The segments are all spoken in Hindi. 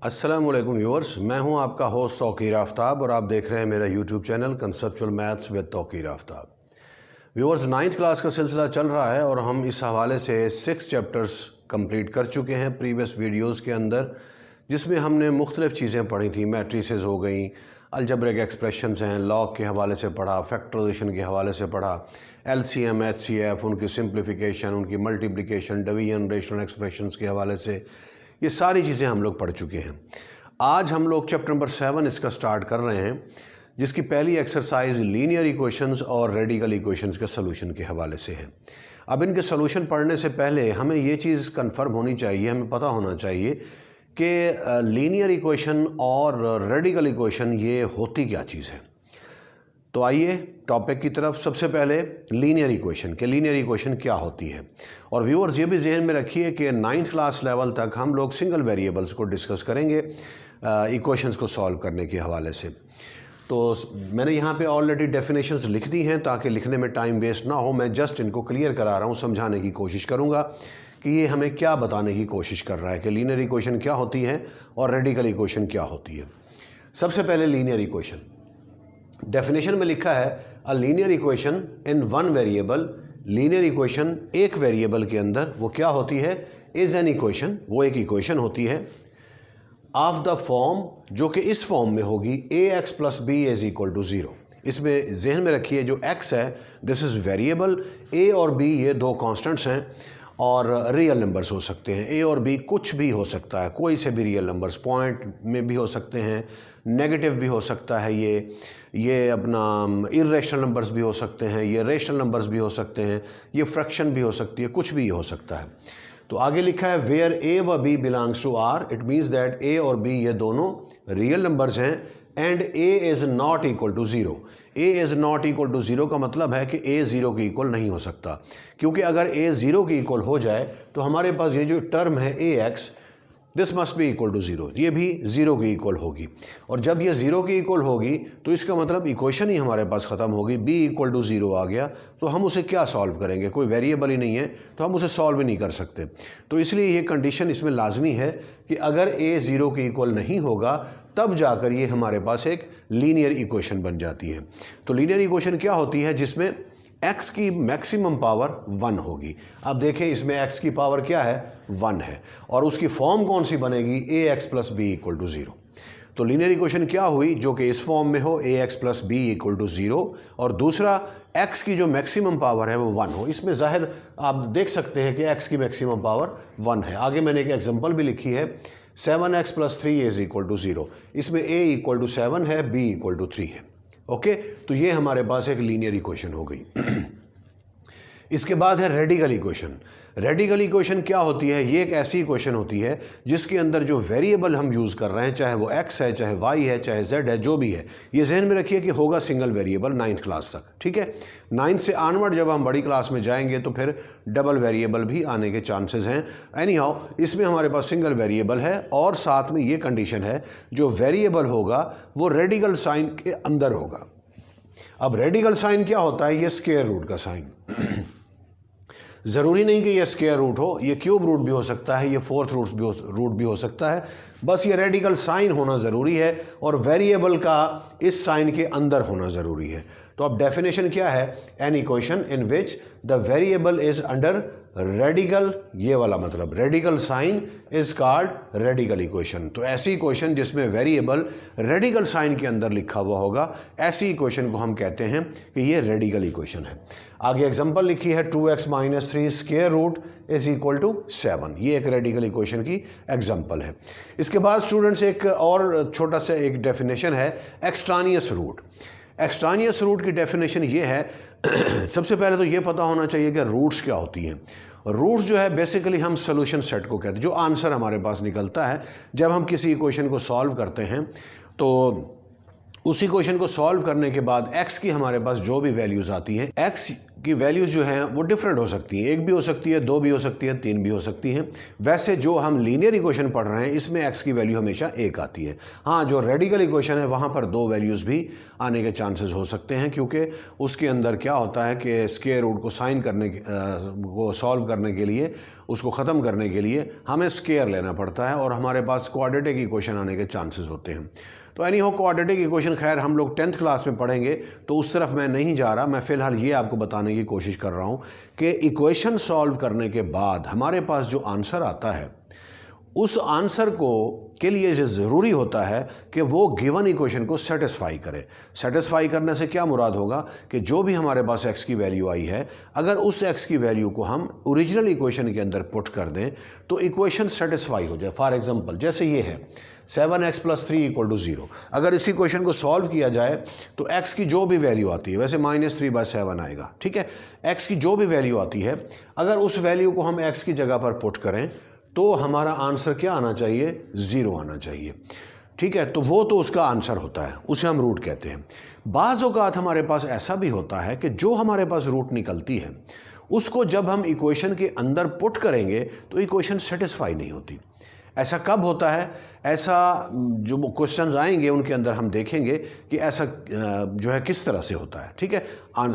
अस्सलामुअलैकुम व्यूअर्स, मैं हूं आपका होस्ट तौकीर आफ्ताब और आप देख रहे हैं मेरा YouTube channel conceptual maths with Tauqeer Aftab. Viewers, 9th class का सिलसिला चल रहा है और हम इस हवाले से 6 चैप्टर्स कंप्लीट कर चुके हैं प्रीवियस वीडियोज़ के अंदर, जिसमें हमने मुख्तलिफ़ चीज़ें पढ़ी थी। मैट्रिसेस हो गई, अलजब्रिक एक्सप्रेशंस हैं, लॉग के हवाले से पढ़ा, फैक्टराइजेशन के हवाले से पढ़ा, LCM, HCF, उनकी सिंप्लीफिकेशन, उनकी मल्टीप्लिकेशन, डिवीजन, रेशनल एक्सप्रेशंस के हवाले से ये सारी चीज़ें हम लोग पढ़ चुके हैं। आज हम लोग चैप्टर नंबर 7 इसका स्टार्ट कर रहे हैं, जिसकी पहली एक्सरसाइज लीनियर इक्वेशंस और रेडिकल इक्वेशंस के सॉल्यूशन के हवाले से है। अब इनके सॉल्यूशन पढ़ने से पहले हमें ये चीज़ कंफर्म होनी चाहिए, हमें पता होना चाहिए कि लीनियर इक्वेशन और रेडिकल इक्वेशन ये होती क्या चीज़ है। तो आइए टॉपिक की तरफ। सबसे पहले लीनियर इक्वेशन क्या होती है। और व्यूअर्स, ये भी जहन में रखिए कि 9th क्लास लेवल तक हम लोग सिंगल वेरिएबल्स को डिस्कस करेंगे इक्वेशंस को सॉल्व करने के हवाले से। तो मैंने यहाँ पे ऑलरेडी डेफिनेशंस लिख दी हैं ताकि लिखने में टाइम वेस्ट ना हो। मैं जस्ट इनको क्लियर करा रहा हूँ, समझाने की कोशिश करूँगा कि ये हमें क्या बताने की कोशिश कर रहा है कि लीनियर इक्वेशन क्या होती है और रेडिकल इक्वेशन क्या होती है। सबसे पहले लीनियर इक्वेशन, डेफिनेशन में लिखा है a linear equation in one variable. Linear equation एक वेरिएबल के अंदर वो क्या होती है, इज एन इक्वेशन, वो एक इक्वेशन होती है ऑफ द फॉर्म, जो कि इस फॉर्म में होगी ax + b = 0। इसमें जहन में रखिए जो x है दिस इज़ वेरिएबल, a और b ये दो कांस्टेंट्स हैं और रियल नंबर्स हो सकते हैं। a और b कुछ भी हो सकता है, कोई से भी रियल नंबर्स, पॉइंट में भी हो सकते हैं, नेगेटिव भी हो सकता है, ये अपना इर्रेशनल नंबर्स भी हो सकते हैं, ये रेशनल नंबर्स भी हो सकते हैं, ये फ्रैक्शन भी हो सकती है, कुछ भी हो सकता है। तो आगे लिखा है वेयर a व b belongs to r, it means that a और b ये दोनों रियल नंबर्स हैं and a is not equal to 0। a is not equal to 0 का मतलब है कि a 0 के इक्वल नहीं हो सकता, क्योंकि अगर a 0 के इक्वल हो जाए तो हमारे पास ये जो टर्म है ax this must be equal to 0, ये भी 0 के इक्वल होगी। और जब ये 0 के इक्वल होगी तो इसका मतलब इक्वेशन ही हमारे पास ख़त्म होगी। b = 0 आ गया तो हम उसे क्या सॉल्व करेंगे, कोई वेरिएबल ही नहीं है तो हम उसे सॉल्व ही नहीं कर सकते। तो इसलिए ये कंडीशन इसमें लाजमी है कि अगर a 0 के इक्वल नहीं होगा तब जाकर ये हमारे पास एक लीनियर इक्वेशन बन जाती है। तो लीनियर इक्वेशन क्या होती है, जिसमें x की मैक्सिमम पावर 1 होगी। अब देखें इसमें x की पावर क्या है, 1 है, और उसकी फॉर्म कौन सी बनेगी, ax + b = 0। तो लीनियर इक्वेशन क्या हुई, जो कि इस फॉर्म में हो ax + b = 0, और दूसरा x की जो मैक्सिमम पावर है वो 1 हो। इसमें जाहिर आप देख सकते हैं कि x की मैक्सिमम पावर 1 है। आगे मैंने एक एग्जांपल भी लिखी है, 7x + 3 = 0। इसमें a = 7 है, b = 3 है। ओके, तो ये हमारे पास एक लीनियर इक्वेशन हो गई। इसके बाद है रेडिकल इक्वेशन। रेडिकल इक्वेशन क्या होती है, ये एक ऐसी इक्वेशन होती है जिसके अंदर जो वेरिएबल हम यूज़ कर रहे हैं, चाहे वो x है, चाहे y है, चाहे z है, जो भी है, ये जहन में रखिए कि होगा सिंगल वेरिएबल 9th क्लास तक। ठीक है, 9th से ऑनवर्ड जब हम बड़ी क्लास में जाएंगे तो फिर डबल वेरिएबल भी आने के चांसेस हैं। एनी हाउ, इसमें हमारे पास सिंगल वेरिएबल है और साथ में ये कंडीशन है जो वेरिएबल होगा वो रेडिकल साइन के अंदर होगा। अब रेडिकल साइन क्या होता है, ये स्क्वायर रूट का साइन। ज़रूरी नहीं कि ये स्क्वायर रूट हो, ये क्यूब रूट भी हो सकता है, ये फोर्थ रूट भी हो सकता है, बस ये रेडिकल साइन होना ज़रूरी है और वेरिएबल का इस साइन के अंदर होना ज़रूरी है। तो अब डेफिनेशन क्या है, an equation in which the variable is under radical, ये वाला मतलब radical sign is called radical equation. तो ऐसी इक्वेशन जिसमें वेरिएबल रेडिकल साइन के अंदर लिखा हुआ होगा, ऐसी इक्वेशन को हम कहते हैं कि ये रेडिकल इक्वेशन है। आगे एग्जांपल लिखी है 2x - 3 square root is equal to 7। ये एक रेडिकल इक्वेशन की एग्जांपल है। इसके बाद स्टूडेंट्स एक और छोटा सा एक डेफिनेशन है एक्सट्रानियस रूट। एक्सट्रानियस रूट की डेफिनेशन ये है, सबसे पहले तो ये पता होना चाहिए कि रूट्स क्या होती हैं। रूट्स जो है बेसिकली हम सोल्यूशन सेट को कहते हैं, जो आंसर हमारे पास निकलता है जब हम किसी इक्वेशन को सॉल्व करते हैं तो उसी क्वेश्चन को सॉल्व करने के बाद x की हमारे पास जो भी वैल्यूज़ आती हैं, x की वैल्यूज़ जो हैं वो डिफरेंट हो सकती हैं, एक भी हो सकती है, दो भी हो सकती है, तीन भी हो सकती हैं। वैसे जो हम लीनियर इक्वेशन पढ़ रहे हैं इसमें x की वैल्यू हमेशा एक आती है। हाँ, जो रेडिकल इक्वेशन है वहाँ पर दो वैल्यूज़ भी आने के चांसेस हो सकते हैं, क्योंकि उसके अंदर क्या होता है कि स्क्वायर रूट को साइन करने को सॉल्व करने के लिए, उसको ख़त्म करने के लिए हमें स्क्वायर लेना पड़ता है और हमारे पास क्वाड्रेटिक इक्वेशन आने के चांसेस होते हैं। तो एनी हो, क्वाड्रेटिक इक्वेशन खैर हम लोग 10th क्लास में पढ़ेंगे, तो उस तरफ मैं नहीं जा रहा। मैं फ़िलहाल ये आपको बताने की कोशिश कर रहा हूँ कि इक्वेशन सॉल्व करने के बाद हमारे पास जो आंसर आता है उस आंसर के लिए ये ज़रूरी होता है कि वो गिवन इक्वेशन को सेटिस्फाई करे। सेटिस्फाई करने से क्या मुराद होगा कि जो भी हमारे पास x की वैल्यू आई है, अगर उस x की वैल्यू को हम ओरिजिनल इक्वेशन के अंदर पुट कर दें तो इक्वेशन सेटिस्फाई हो जाए। फॉर एग्जांपल जैसे ये है 7x + 3 = 0। अगर इस इक्वेशन को सॉल्व किया जाए तो x की जो भी वैल्यू आती है, वैसे -3/7 आएगा, ठीक है, x की जो भी वैल्यू आती है अगर उस वैल्यू को हम x की जगह पर पुट करें तो हमारा आंसर क्या आना चाहिए, 0 आना चाहिए, ठीक है। तो वो तो उसका आंसर होता है, उसे हम रूट कहते हैं। बाज़ औक़ात हमारे पास ऐसा भी होता है कि जो हमारे पास रूट निकलती है उसको जब हम इक्वेशन के अंदर पुट करेंगे तो इक्वेशन सेटिस्फाई नहीं होती। ऐसा कब होता है? ऐसा जो क्वेश्चंस आएंगे उनके अंदर हम देखेंगे कि ऐसा जो है किस तरह से होता है, ठीक है।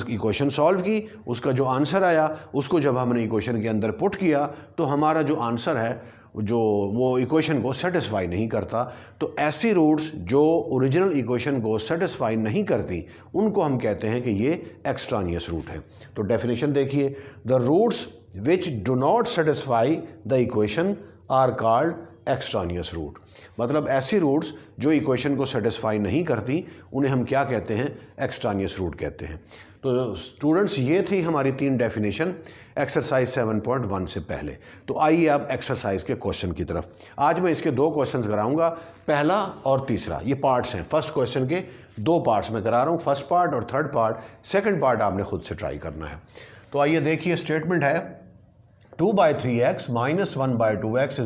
इक्वेशन सॉल्व की, उसका जो आंसर आया उसको जब हमने इक्वेशन के अंदर पुट किया तो हमारा जो आंसर है जो वो इक्वेशन को सेटिस्फाई नहीं करता। तो ऐसी रूट्स जो ओरिजिनल इक्वेशन को सेटिस्फाई नहीं करती उनको हम कहते हैं कि ये एक्सट्रानियस रूट है। तो डेफिनेशन देखिए, the roots which do not satisfy the equation are called extraneous root. मतलब ऐसी रूट्स जो इक्वेशन को सेटिस्फाई नहीं करती उन्हें हम क्या कहते हैं, एक्सट्रानियस रूट कहते हैं। तो स्टूडेंट्स ये थी हमारी 3 डेफिनेशन एक्सरसाइज 7.1 से पहले। तो आइए अब एक्सरसाइज के क्वेश्चन की तरफ। आज मैं इसके 2 क्वेश्चंस कराऊंगा, पहला और तीसरा। ये पार्ट्स हैं, फर्स्ट क्वेश्चन के 2 पार्ट्स में करा रहा हूँ, फर्स्ट पार्ट और थर्ड पार्ट। सेकेंड पार्ट आपने खुद से ट्राई करना है। तो आइए देखिए, स्टेटमेंट है 2/3x - 1/2x =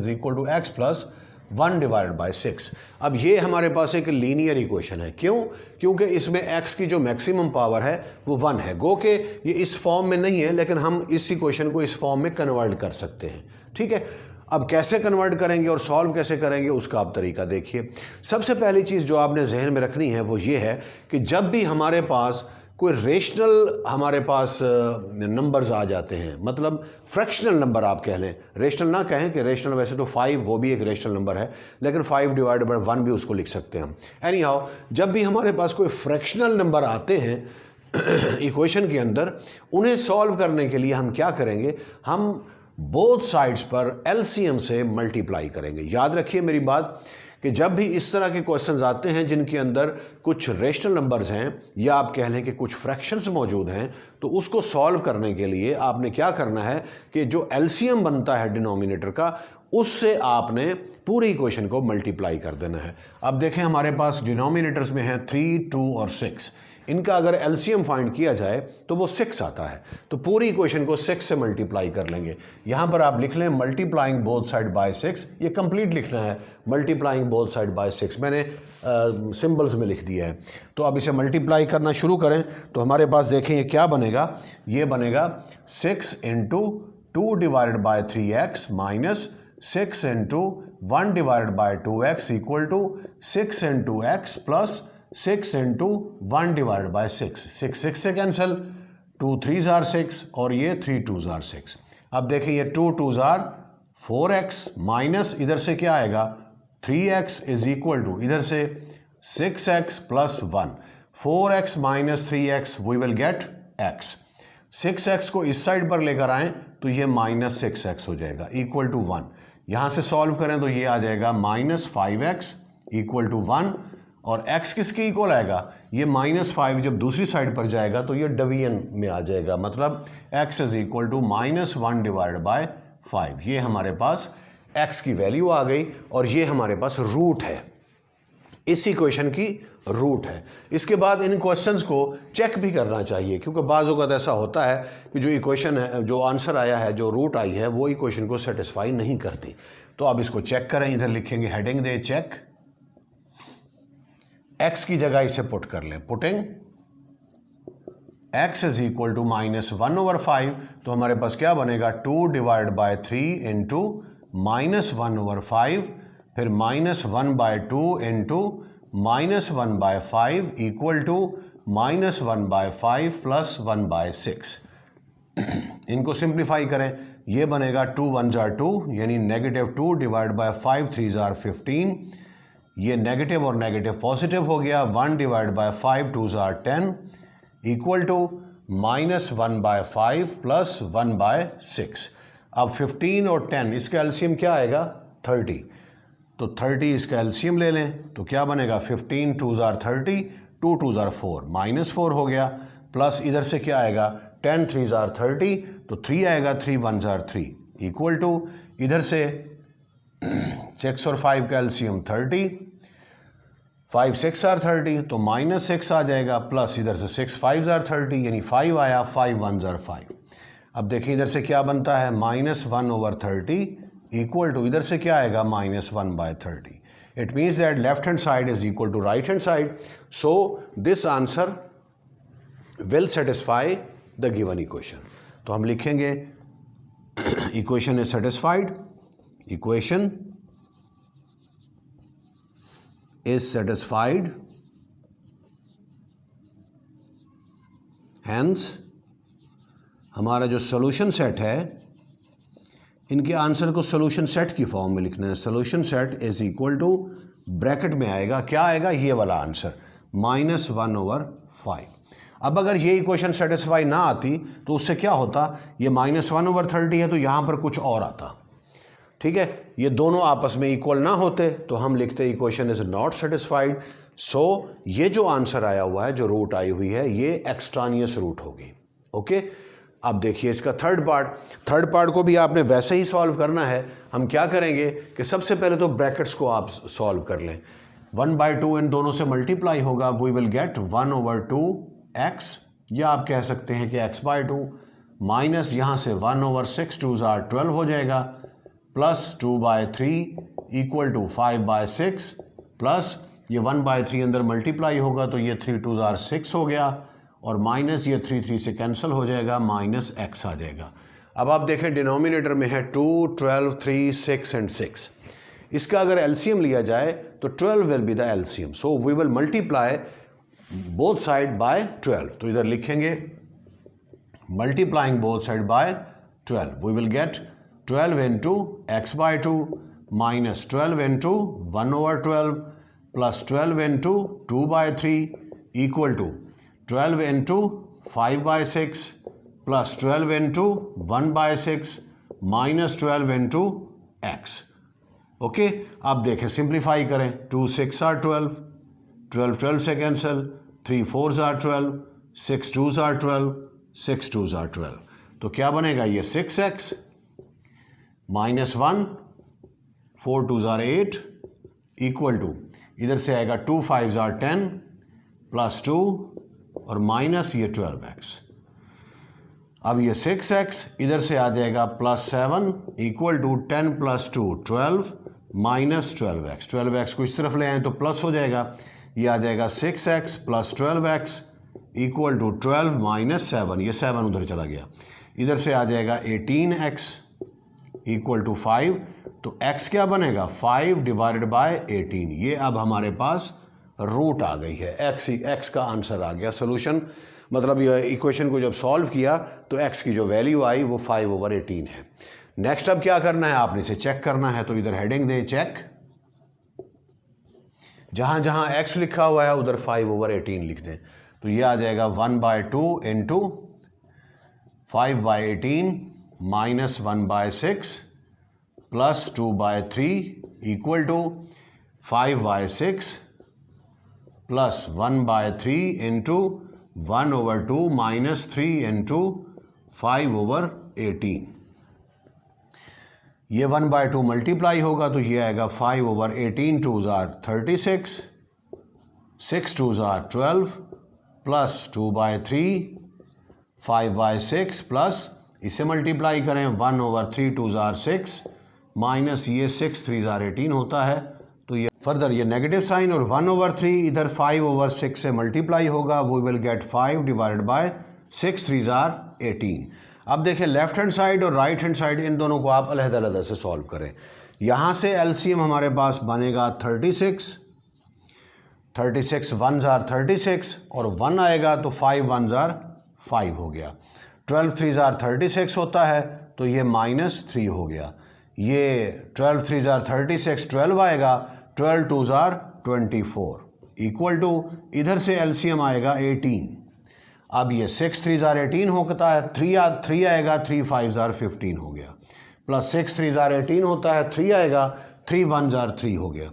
x + 1/6। अब ये हमारे पास एक लीनियर इक्वेशन है। क्यों? क्योंकि इसमें x की जो मैक्सिमम पावर है वो 1 है। गो के ये इस फॉर्म में नहीं है, लेकिन हम इस इक्वेशन को इस फॉर्म में कन्वर्ट कर सकते हैं, ठीक है। अब कैसे कन्वर्ट करेंगे और सॉल्व कैसे करेंगे उसका आप तरीका देखिए। सबसे पहली चीज़ जो आपने जहन में रखनी है वो ये है कि जब भी हमारे पास कोई रेशनल हमारे पास नंबर्स आ जाते हैं, मतलब फ्रैक्शनल नंबर आप कह लें, रेशनल ना कहें कि रेशनल, वैसे तो 5 वो भी एक रेशनल नंबर है, लेकिन 5/1 भी उसको लिख सकते हैं हम। एनी हाउ, जब भी हमारे पास कोई फ्रैक्शनल नंबर आते हैं इक्वेशन के अंदर, उन्हें सॉल्व करने के लिए हम क्या करेंगे, हम बोथ साइड्स पर एलसीएम से मल्टीप्लाई करेंगे। याद रखिए मेरी बात कि जब भी इस तरह के क्वेश्चंस आते हैं जिनके अंदर कुछ रेशनल नंबर्स हैं या आप कह लें कि कुछ फ्रैक्शंस मौजूद हैं, तो उसको सॉल्व करने के लिए आपने क्या करना है कि जो एलसीएम बनता है डिनोमिनेटर का, उससे आपने पूरी इक्वेशन को मल्टीप्लाई कर देना है। अब देखें हमारे पास डिनोमिनेटर्स में है 3, 2 और 6। इनका अगर एलसीएम फाइंड किया जाए तो वो 6 आता है। तो पूरी इक्वेशन को 6 से मल्टीप्लाई कर लेंगे। यहाँ पर आप लिख लें मल्टीप्लाइंग बोथ साइड बाय 6, ये कंप्लीट लिखना है, मल्टीप्लाइंग बोथ साइड बाय 6 मैंने सिंबल्स में लिख दिया है। तो अब इसे मल्टीप्लाई करना शुरू करें तो हमारे पास देखें ये क्या बनेगा, ये बनेगा 6 × 2/3x - 6 × 1/2x = 6 × x + 6 × 1/6। 6 से कैंसिल, 2 3s are 6 और ये 3 2s are 6। अब देखिए ये 2 2s are 4x माइनस इधर से क्या आएगा 3x = इधर से 6x + 1। 4x - 3x we will gate x। 6x को इस साइड पर लेकर आएं तो ये -6x हो जाएगा = 1। यहाँ से सॉल्व करें तो ये आ जाएगा -5x = 1 और x किसके इक्वल आएगा, ये -5 जब दूसरी साइड पर जाएगा तो ये डिवीजन में आ जाएगा, मतलब x = -1/5। ये हमारे पास x की वैल्यू आ गई और ये हमारे पास रूट है, इस इक्वेशन की रूट है। इसके बाद इन क्वेश्चंस को चेक भी करना चाहिए, क्योंकि बाज़ वक़्त ऐसा होता है कि जो इक्वेशन है, जो आंसर आया है, जो रूट आई है, वो इक्वेशन को सेटिस्फाई नहीं करती। तो आप इसको चेक करें, इधर लिखेंगे हेडिंग दे चेक। x की जगह इसे पुट कर लें, putting x is equal to -1/5, तो हमारे पास क्या बनेगा 2 डिवाइड बाय 3 इंटू -1/5, फिर -1/2 इंटू -1/5 इक्वल टू -1/5 प्लस 1/6। इनको सिंप्लीफाई करें, ये बनेगा 2 1 जार 2 यानी -2 डिवाइड बाय 5 3 जार 15, ये नेगेटिव और नेगेटिव पॉजिटिव हो गया, 1 डिवाइड बाय 5 2 जार 10 इक्वल टू -1/5 प्लस 1/6। अब 15 और 10 इसका एलसीएम क्या आएगा 30, तो 30 इसका एलसीएम ले लें तो क्या बनेगा 15 2 जार 30, 2 2 जार 4 -4 हो गया, प्लस इधर से क्या आएगा 10 3 जार 30, तो 3 आएगा, 3 1 जार 3 इक्वल टू इधर से 6 और 5 का एलसीएम 30, 5 6 आर 30 तो -6 आ जाएगा, प्लस इधर से 6 5 जार 30 यानी 5 आया, 5 1 जार 5। अब देखिए इधर से क्या बनता है -1/30 इक्वल टू इधर से क्या आएगा -1/30। It means that left hand side is equal to right hand side, so this answer will satisfy the given equation. तो हम लिखेंगे equation is satisfied, equation is satisfied, hence हमारा जो सॉल्यूशन सेट है इनके आंसर को सॉल्यूशन सेट की फॉर्म में लिखना है। Solution set is equal to bracket में आएगा, क्या आएगा ये वाला आंसर -1/5। अब अगर ये इक्वेशन सेटिस्फाई ना आती तो उससे क्या होता, ये -1/30 है तो यहाँ पर कुछ और आता, ठीक है, ये दोनों आपस में इक्वल ना होते तो हम लिखते इक्वेशन इज नॉट सेटिस्फाइड। सो ये जो आंसर आया हुआ है, जो रूट आई हुई है, ये एक्सट्रानियस रूट होगी। ओके, अब देखिए इसका थर्ड पार्ट को भी आपने वैसे ही सॉल्व करना है। हम क्या करेंगे कि सबसे पहले तो ब्रैकेट्स को आप सॉल्व कर लें, 1/2 इन दोनों से मल्टीप्लाई होगा, वी विल गेट 1/2x, या आप कह सकते हैं कि x/2 माइनस यहाँ से 1/6 2 जार 12 हो जाएगा, प्लस 2/3 इक्वल टू 5/6, प्लस ये 1/3 अंदर मल्टीप्लाई होगा तो ये 3 2 जार 6 हो गया, और माइनस ये 3 3 से कैंसिल हो जाएगा, -x आ जाएगा। अब आप देखें डिनोमिनेटर में है 2 12 3 6 एंड 6, इसका अगर एलसीएम लिया जाए तो 12 will be the LCM, so we will multiply both side by 12। तो इधर लिखेंगे multiplying both side by 12, we will get 12 into x/2 minus 12 into 1/12 plus 12 into 2/3 equal to 12 into 5/6 plus 12 into 1/6 minus 12 into x। Okay, आप देखें सिंप्लीफाई करें, 2 6 आर 12, 12 12 से कैंसिल, 3 4 आर 12, 6 2 आर 12, 6 2 आर 12, तो क्या बनेगा ये 6x -1 4 2 जार 8 इक्वल टू इधर से आएगा 2 5 जार 10 प्लस 2 और माइनस ये 12x। अब ये 6x इधर से आ जाएगा +7 equal to 10 + 2 12 minus 12x। 12x को इस तरफ ले आए तो प्लस हो जाएगा, ये आ जाएगा 6x plus 12x equal to 12 minus 7, ये 7 उधर चला गया, इधर से आ जाएगा 18x इक्वल टू 5, तो x क्या बनेगा 5 डिवाइडेड बाय 18, ये अब हमारे पास रूट आ गई है, x का आंसर आ गया। सोल्यूशन मतलब ये इक्वेशन को जब सॉल्व किया तो x की जो वैल्यू आई वो 5/18 है। नेक्स्ट अब क्या करना है, आपने इसे चेक करना है, तो इधर हेडिंग दें चेक, जहां जहां x लिखा हुआ है उधर 5/18 लिख दें, तो ये आ जाएगा 1/2 into 5/18 minus 1/6 plus 2/3 equal to 5/6 plus 1/3 into 1/2 minus 3 into 5/18। ये 1/2 मल्टीप्लाई होगा तो ये आएगा 5/18 2 जार 36, 6 2 जार 12 प्लस 2/3 5/6 प्लस इसे मल्टीप्लाई करें 1/3 2 जार 6 माइनस ये 6 3 जार 18 होता है, तो ये फर्दर ये नेगेटिव साइन और 1/3 इधर 5/6 से मल्टीप्लाई होगा, we will get 5 divided by 6 3 = 18। अब देखें लेफ्ट हैंड साइड और राइट हैंड साइड, इन दोनों को आप अलग-अलग से सॉल्व करें। यहाँ से एलसीएम हमारे पास बनेगा 36 1 जार 36 और 1 आएगा तो 5 1 जार 5 हो गया। 12 3 जार 36 होता है तो ये -3 हो गया। ये 12 3 जार 36 12 आएगा, 12 2 जार 24 इक्वल टू इधर से एलसीएम आएगा 18। अब ये 6 3 जार 18 होता है, 3 आएगा, 3 5 जार 15 हो गया, प्लस 6 3 जार 18 होता है, 3 आएगा, 3 1 जार 3 हो गया,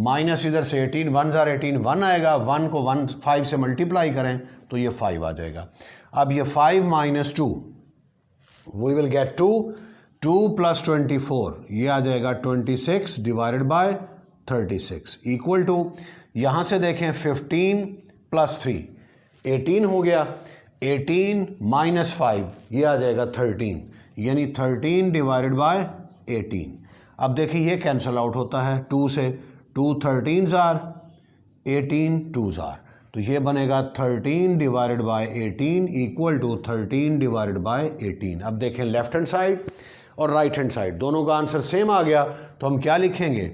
माइनस इधर से 18 1 जार 18 1 आएगा, 1 को 5 से मल्टीप्लाई करें तो ये 5 आ जाएगा। अब ये 5 - 2 वी विल गेट 2 + 24 ये आ जाएगा 26 डिवाइडेड बाय 36 इक्वल टू यहाँ से देखें 15 + 3 18 हो गया, 18 - 5 ये आ जाएगा 13, यानी 13 डिवाइडेड बाय 18। अब देखिए ये कैंसिल आउट होता है 2 से, 2 13 जार 18 2 जार, तो ये बनेगा 13 divided by 18 equal to 13 divided by 18। अब देखें लेफ्ट हैंड साइड और राइट हैंड साइड दोनों का आंसर सेम आ गया, तो हम क्या लिखेंगे,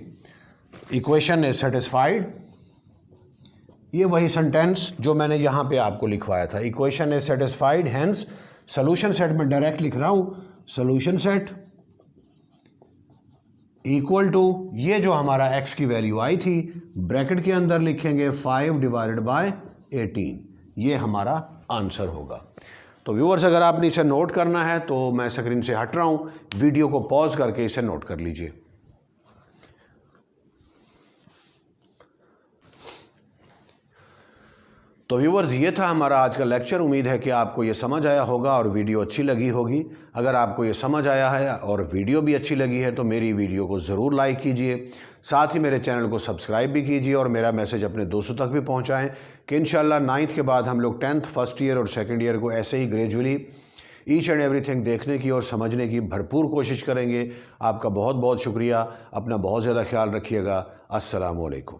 इक्वेशन इज सेटिस्फाइड। ये वही सेंटेंस जो मैंने यहाँ पे आपको लिखवाया था, equation is satisfied, hence solution set में डायरेक्ट लिख रहा हूँ, सोल्यूशन सेट इक्वल टू ये जो हमारा x की वैल्यू आई थी ब्रैकेट के अंदर लिखेंगे 5 डिवाइडेड बाय 18, ये हमारा आंसर होगा। तो व्यूअर्स अगर आपने इसे नोट करना है तो मैं स्क्रीन से हट रहा हूँ, वीडियो को पॉज करके इसे नोट कर लीजिए। तो व्यूअर्स ये था हमारा आज का लेक्चर। उम्मीद है कि आपको ये समझ आया होगा और वीडियो अच्छी लगी होगी। अगर आपको ये समझ आया है और वीडियो भी अच्छी लगी है तो मेरी वीडियो को ज़रूर लाइक कीजिए, साथ ही मेरे चैनल को सब्सक्राइब भी कीजिए और मेरा मैसेज अपने दोस्तों तक भी पहुंचाएं कि इंशाल्लाह 9th के बाद हम लोग 10th फर्स्ट ईयर और सेकेंड ईयर को ऐसे ही ग्रेजुअली ईच एंड एवरीथिंग देखने की और समझने की भरपूर कोशिश करेंगे। आपका बहुत बहुत शुक्रिया, अपना बहुत ज़्यादा ख्याल रखिएगा। अस्सलामु अलैकुम।